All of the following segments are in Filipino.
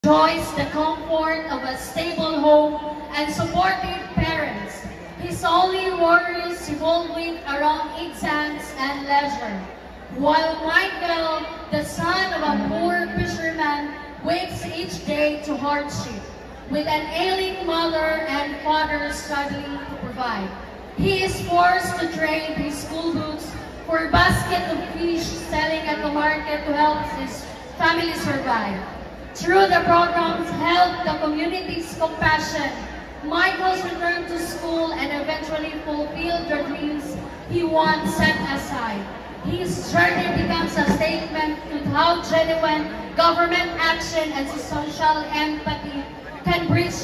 enjoys the comfort of a stable home and supportive parents. His only worries revolving around exams and leisure. While Michael, the son of a poor fisherman, wakes each day to hardship, with an ailing mother and father struggling to provide. He is forced to trade his school books for a basket of fish selling at the market to help his family survive. Through the programs Help the Community's Compassion, Michael's return to school and eventually fulfilled the dreams he once set aside. His journey becomes a statement to how genuine government action and social empathy can bridge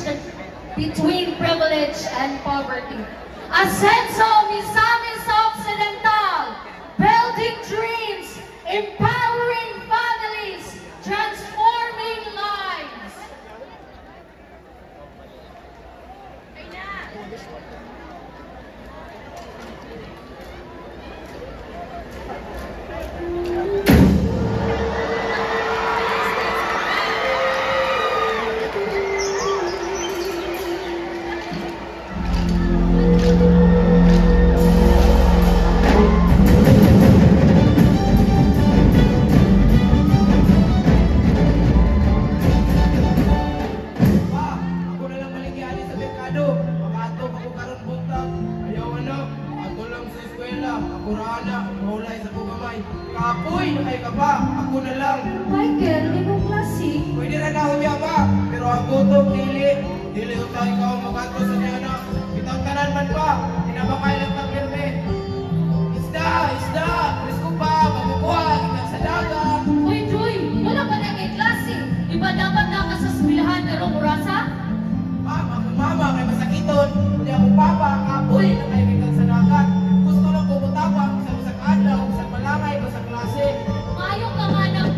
between privilege and poverty. Ascenso Misamis Occidental, building dreams, empowering families, transforming lives. Kapoy, nakay ka ba? Ako na lang. Michael, ibang klase. Pwede rin ako niya ba? Pero ang gutom, dili. Dili utang ikaw ang magato sa niya na. Bitang tanan man pa. Tinabakay lang ng pirme. Isda, isda. Pres ko pa. Mabubuha. Kitang sa dagat. Uy, Joy, wala ba na may klase? Iba dapat na ka sa eskwelahan pero kurasa? Mama, kung mama kay masakiton. Hindi ako papa. Kapoy, nakay kitang sa dagat. Gusto lang kumutapang sa usang adlaw, sa malangay, sa klase. Mayong ka nga ng